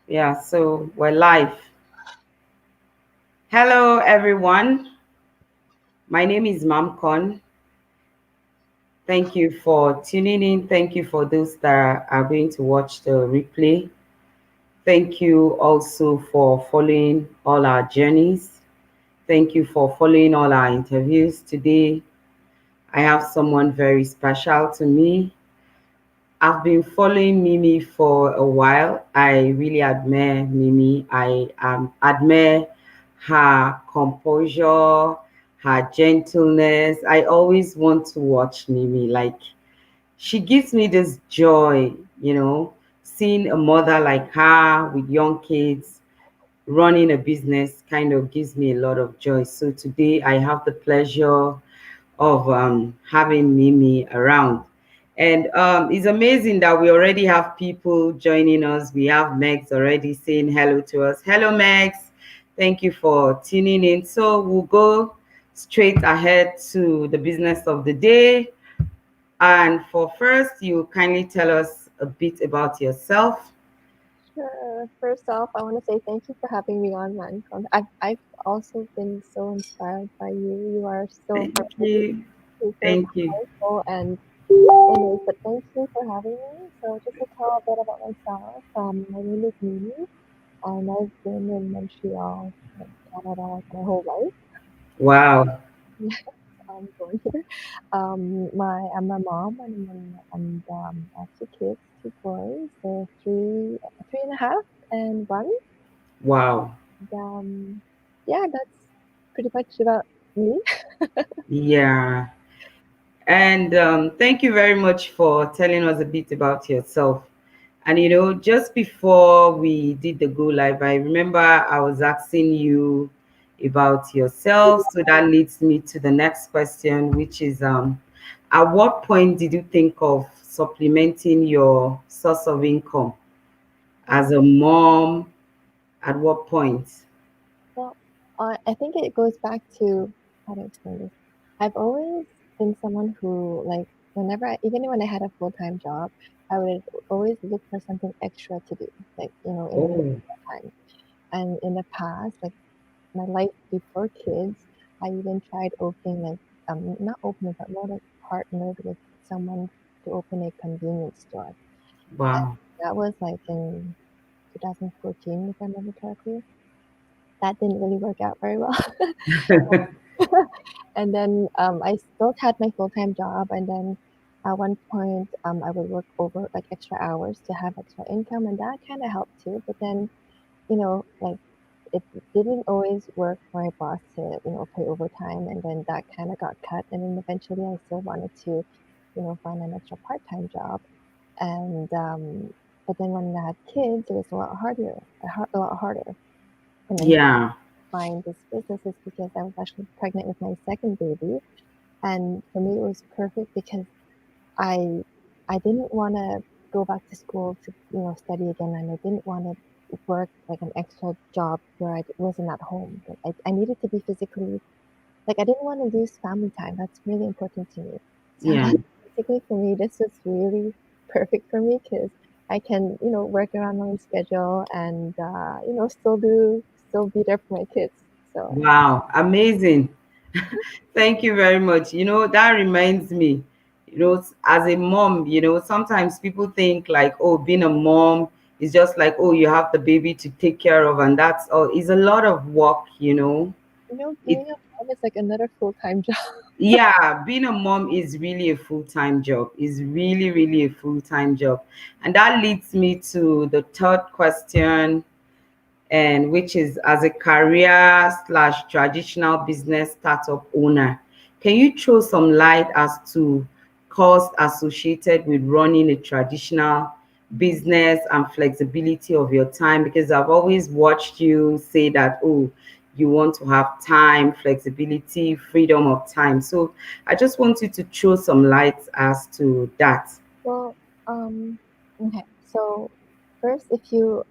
Yeah, so we're live. Hello, everyone. My name is Mamcon. Thank you for tuning in. Thank you for those that are going to watch the replay. Thank you also for following all our journeys. Thank you for following all our interviews. Today, I have someone very special to me. I've been following Mimi for a while. I really admire Mimi. I admire her composure, her gentleness. I always want to watch Mimi. Like, she gives me this joy, seeing a mother like her with young kids running a business kind of gives me a lot of joy. So today I have the pleasure of having Mimi around. And it's amazing that we already have people joining us. We have Megs already saying hello to us. Hello, Megs. Thank you for tuning in. So we'll go straight ahead to the business of the day. And for first, you kindly tell us a bit about yourself. Sure. First off, I want to say thank you for having me on, man. I've also been so inspired by you. You are so Thank brave, you. super Thank you. powerful, and anyways, but thank you for having me. So just to tell a bit about myself, my name is Mimi, and I've been in Montreal, like Canada, like my whole life. Wow. I'm born here. I'm a mom, and I have two kids, two boys. They're three and a half, and one. Wow. And yeah, that's pretty much about me. Yeah. And thank you very much for telling us a bit about yourself. And just before we did the go live, I remember I was asking you about yourself. So that leads me to the next question, which is at what point did you think of supplementing your source of income as a Um, mom? At what point? well, I think it goes back to how to explain this. I've always been someone who, like, even when I had a full-time job, I would always look for something extra to do, like, in the Oh, time. And in the past, like my life before kids, I even tried opening, like, not opening, but more like partnered with someone to open a convenience store. wow. That was like in 2014, if I remember correctly. That didn't really work out very well. And then I still had my full time job, and then at one point I would work over like extra hours to have extra income, and that kind of helped too. But then like it didn't always work for my boss to pay overtime, and then that kind of got cut. And then eventually I still wanted to find an extra part time job, and but then when I had kids, it was a lot harder. And then Yeah, find this business is because I was actually pregnant with my second baby, and for me it was perfect because I I didn't want to go back to school to study again, and I didn't want to work like an extra job where I wasn't at home. Like I needed to be physically, like I didn't want to lose family time. That's really important to me. So yeah. basically for me, this was really perfect for me because I can work around my schedule and still be there for my kids. So Wow, amazing. Thank you very much. That reminds me, as a mom, sometimes people think like, oh, being a mom is just like, oh, you have the baby to take care of, and that's all. It's a lot of work. It, being a mom is like another full-time job. yeah, being a mom is really a full-time job. Is really, really a full-time job. And that leads me to the third question, and which is as a career slash traditional business startup owner, can you throw some light as to cost associated with running a traditional business and flexibility of your time? Because I've always watched you say that, oh, you want to have time, flexibility, freedom of time. So I just want you to throw some light as to that. Well, okay. So first, if you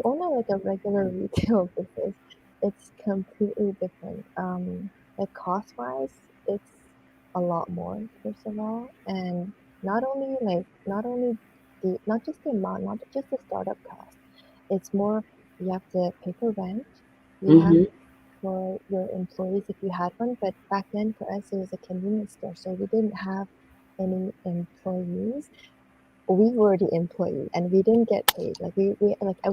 own like a regular retail business, it's completely different. Like cost wise, it's a lot more, first of all, and not only not just the amount, not just the startup cost, it's more you have to pay for rent, you have Mm-hmm. for your employees if you had one. But back then for us it was a convenience store, so we didn't have any employees. We were the employee and we didn't get paid. Like we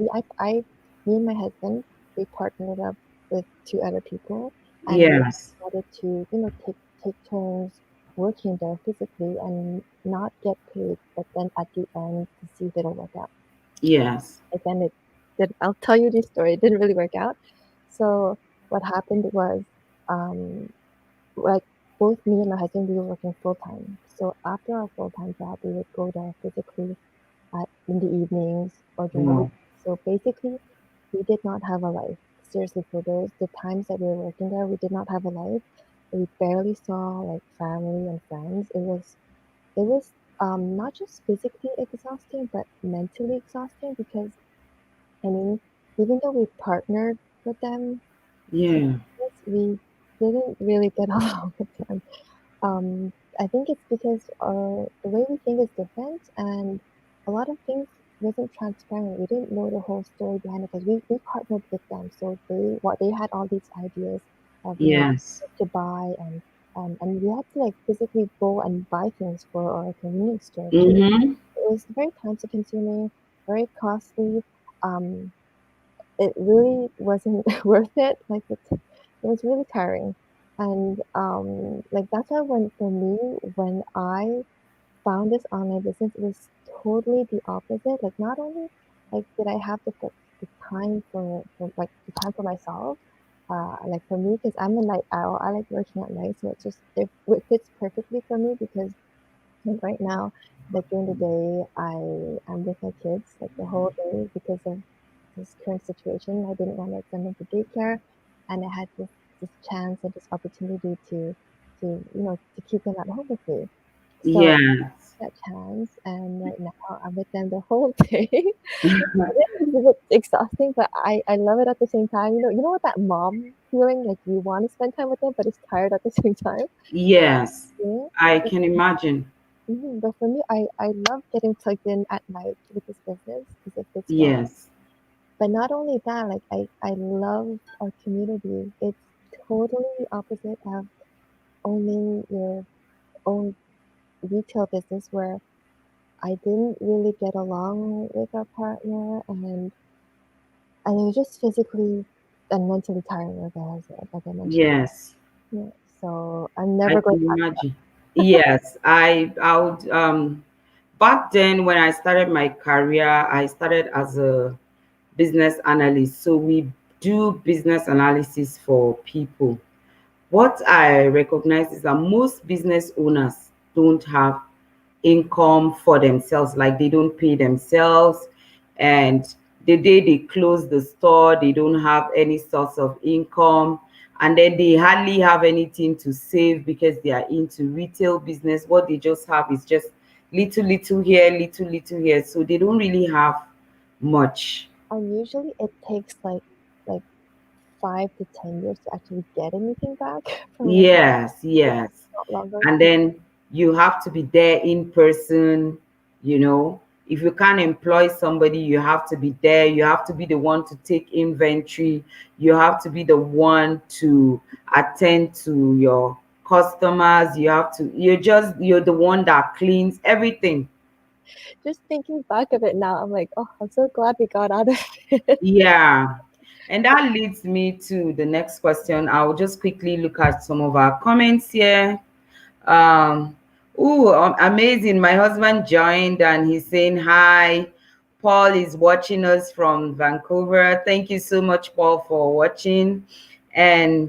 like I me and my husband, we partnered up with two other people, and we Yes. decided to, take turns working there physically and not get paid, but then at the end to see if it'll work out. Yes. Again, it did I'll tell you this story. It didn't really work out. So what happened was, um like both me and my husband, we were working full time. So after our full time job, we would go there physically in the evenings or during the week. Wow. So basically, we did not have a life. Seriously, for the times that we were working there, we did not have a life. We barely saw like family and friends. It was not just physically exhausting, but mentally exhausting because I mean, even though we partnered with them, Yeah. we didn't really get along with them. I think it's because the way we think is different, and a lot of things wasn't transparent. We didn't know the whole story behind it because we partnered with them, so they had all these ideas of Yes. what to buy, and we had to like physically go and buy things for our convenience store too. Mm-hmm. It was very time consuming, very costly. Um, it really wasn't worth it. Like it was really tiring. And like that's why when for me, when I found this online business, it was totally the opposite. Like not only like did I have the time for like the time for myself, like for me, because I'm a night owl, I like working at night, so it fits perfectly for me because like right now, like during the day, I'm with my kids like the whole day because of this current situation. I didn't want to send them to daycare, and I had this chance and this opportunity to keep them at home with me. So Yes. that chance, and right now I'm with them the whole day. It's a bit exhausting, but I love it at the same time. You know what that mom feeling like you want to spend time with them, but it's tired at the same time. Yes. Yeah. I can imagine. But for me, I love getting plugged in at night with this business because it fits well. Yes. But not only that, like I love our community. It's totally the opposite of owning your own retail business where I didn't really get along with our partner, and it was just physically and mentally tiring, like I mentioned. Yes. Yeah. So I'm I never going can back. imagine. Yes. I would back then when I started my career, I started as a business analyst. So we do business analysis for people. What I recognize is that most business owners don't have income for themselves, like they don't pay themselves, and the day they close the store they don't have any source of income, and then they hardly have anything to save because they are into retail business. What they just have is just little little here, little little here, so they don't really have much. And usually it takes like 5 to 10 years to actually get anything back from the Yes, yes. not longer. And then you have to be there in person, you know. If you can't employ somebody, you have to be there. You have to be the one to take inventory. You have to be the one to attend to your customers. You're the one that cleans everything. Just thinking back of it now, I'm like, oh, I'm so glad we got out of it. Yeah. And that leads me to the next question. I'll just quickly look at some of our comments here. Um, Amazing. My husband joined and he's saying hi. Paul is watching us from Vancouver. Thank you so much, Paul, for watching. And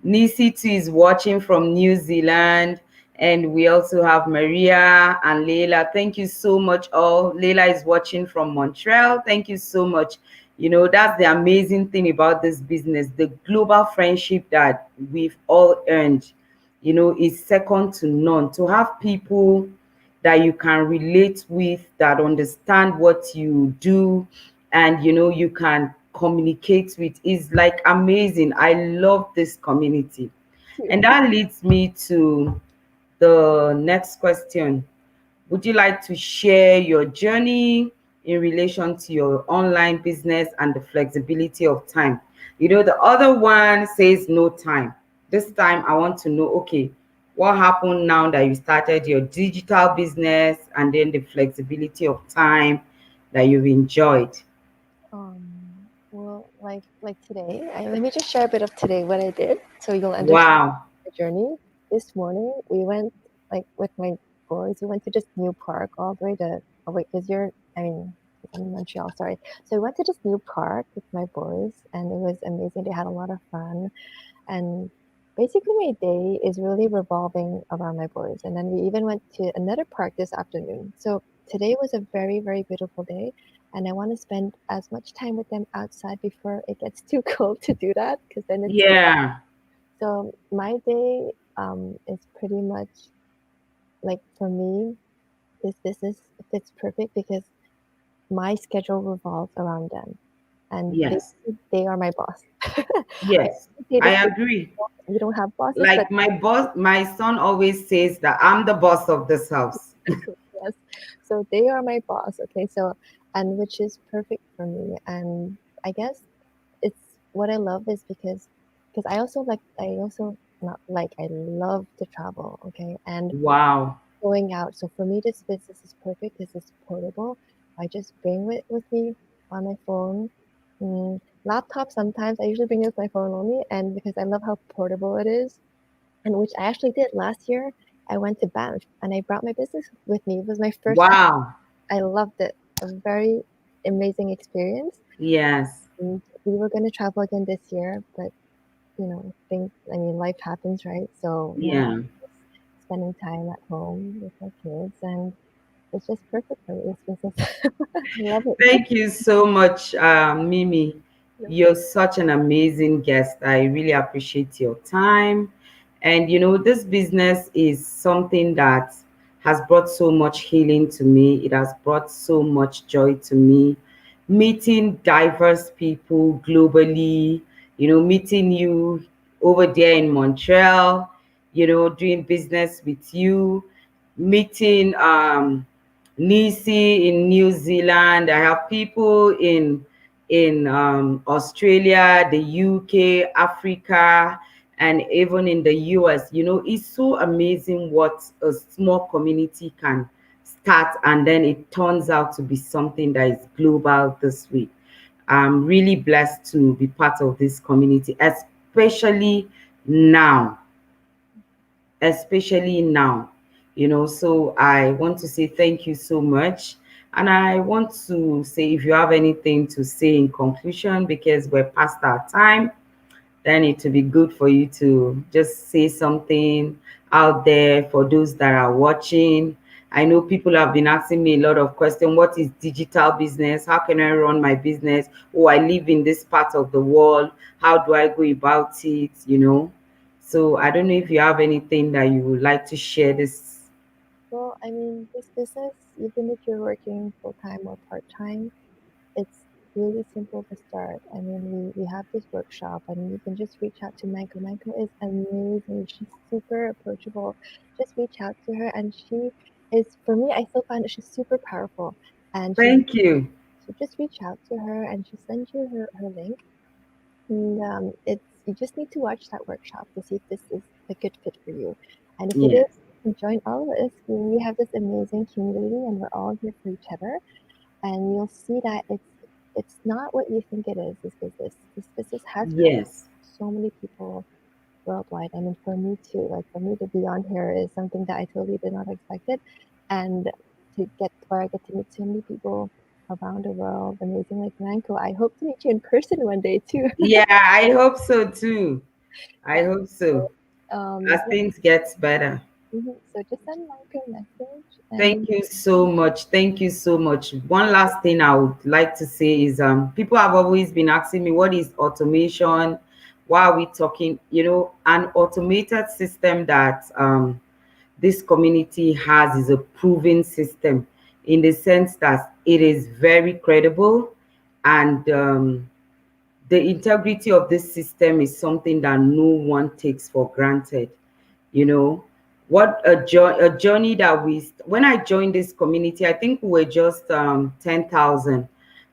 Nisi too is watching from New Zealand. And we also have Maria and Leila. Thank you so much, all. Leila is watching from Montreal. Thank you so much. You know, that's the amazing thing about this business. The global friendship that we've all earned, you know, is second to none. To have people that you can relate with, that understand what you do, and you know you can communicate with, is like amazing. I love this community. And that leads me to the next question. Would you like to share your journey in relation to your online business and the flexibility of time. The other one says no time. This time I want to know, okay, what happened now that you started your digital business and then the flexibility of time that you've enjoyed? Well, like today, let me just share a bit of today what I did, so you'll understand Wow. the journey. This morning, we went like with my boys. We went to this new park all the way to. Oh wait, because I mean, I'm in Montreal. Sorry. So we went to this new park with my boys, and it was amazing. They had a lot of fun, and basically my day is really revolving around my boys. And then we even went to another park this afternoon. So today was a very, very beautiful day, and I want to spend as much time with them outside before it gets too cold to do that, because then it's Yeah. so my day is pretty much like, for me, this business fits perfect because my schedule revolves around them, and Yes. they are my boss. I Yes. say this I because agree. we don't have bosses, but Like my boss, my son always says that I'm the boss of this house. yes. So they are my boss. Okay. So, and which is perfect for me. And I guess it's what I love is because I also not like, I love to travel. Okay. And Wow. going out. So for me, this business is perfect because it's portable. I just bring it with me on my phone. Laptop sometimes. I usually bring it with my phone only. And because I love how portable it is, and which I actually did last year. I went to Banff and I brought my business with me. It was my first time. Wow. I loved it. A very amazing experience. Yes. And we were going to travel again this year, but I mean, life happens, right? So now Yeah. spending time at home with my kids, and it's just perfect for me, this business. I love it. Thank you so much, Mimi. You're such an amazing guest. I really appreciate your time. And this business is something that has brought so much healing to me. It has brought so much joy to me. Meeting diverse people globally, meeting you over there in Montreal, doing business with you, meeting Nisi in New Zealand. I have people in Australia, the UK, Africa, and even in the US. It's so amazing what a small community can start, and then it turns out to be something that is global this week. I'm really blessed to be part of this community, now especially now. So I want to say thank you so much. And I want to say, if you have anything to say in conclusion, because we're past our time, then it will be good for you to just say something out there for those that are watching. I know people have been asking me a lot of questions. What is digital business? How can I run my business? Oh, I live in this part of the world. How do I go about it? So I don't know if you have anything that you would like to share this. Well, I mean, this business, even if you're working full time or part time, it's really simple to start. I mean, we have this workshop, and you can just reach out to Manko. Manko is amazing. She's super approachable. Just reach out to her, and she is, for me, I still find that she's super powerful. And Thank you. so just reach out to her, and she sends you her link. And it's you just need to watch that workshop to see if this is a good fit for you. And if it is, Yes. join all of us. We have this amazing community, and we're all here for each other, and you'll see that it's not what you think it is. This business, has helped Yes. so many people worldwide. I mean, for me too. Like, for me to be on here is something that I totally did not expect it, and to get where I get to meet so many people around the world, amazing like Manko. I hope to meet you in person one day too. Yeah, I hope so too. I Yeah. hope so. So, As yeah. things get better. So just send Manko a message, Thank and you so much. Thank you so much. One last thing I would like to say is people have always been asking me, what is automation? Why are we talking? An automated system that this community has is a proven system, in the sense that it is very credible, and the integrity of this system is something that no one takes for granted. you know What a journey that when I joined this community, I think we were just 10,000.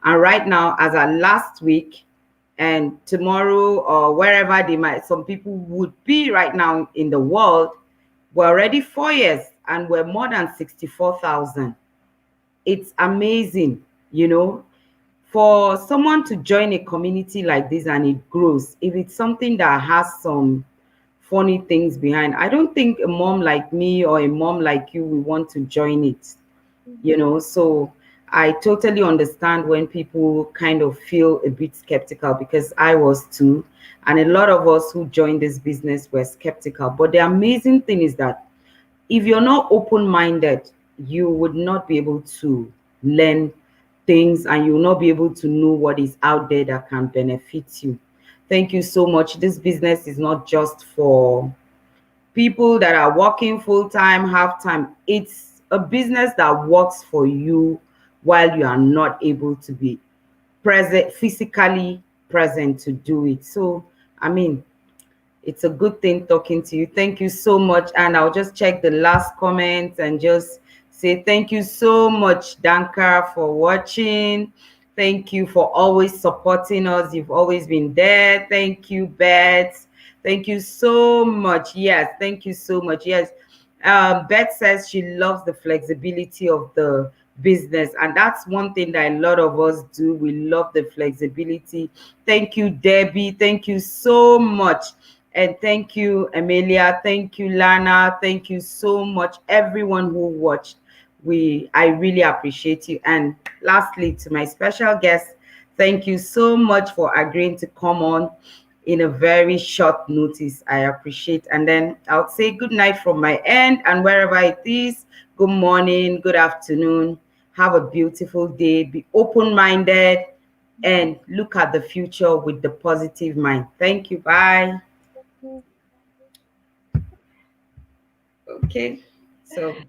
And right now, as of last week and tomorrow or wherever they might, some people would be right now in the world, we're already 4 years and we're more than 64,000. It's amazing, you know, for someone to join a community like this and it grows. If it's something that has some funny things behind, I don't think a mom like me or a mom like you will want to join it, you Mhm. know. So I totally understand when people kind of feel a bit skeptical, because I was too. And a lot of us who joined this business were skeptical. But the amazing thing is that if you're not open minded, you would not be able to learn things, and you will not be able to know what is out there that can benefit you. Thank you so much. This business is not just for people that are working full time, half time. It's a business that works for you while you are not able to be present, physically present to do it. So, I mean, it's a good thing talking to you. Thank you so much. And I'll just check the last comments and just say thank you so much, Danka, for watching. Thank you for always supporting us. You've always been there. Thank you, Beth. Thank you so much. Yes, thank you so much. Yes. Beth says she loves the flexibility of the business, and that's one thing that a lot of us do. We love the flexibility. Thank you, Debbie. Thank you so much. And thank you, Amelia. Thank you, Lana. Thank you so much, everyone who watched. I really appreciate you. And lastly, to my special guest, thank you so much for agreeing to come on in a very short notice. I appreciate. And then I'll say good night from my end, and wherever it is, good morning, good afternoon. Have a beautiful day. Be open-minded and look at the future with the positive mind. Thank you. Bye. Mhm. Okay. So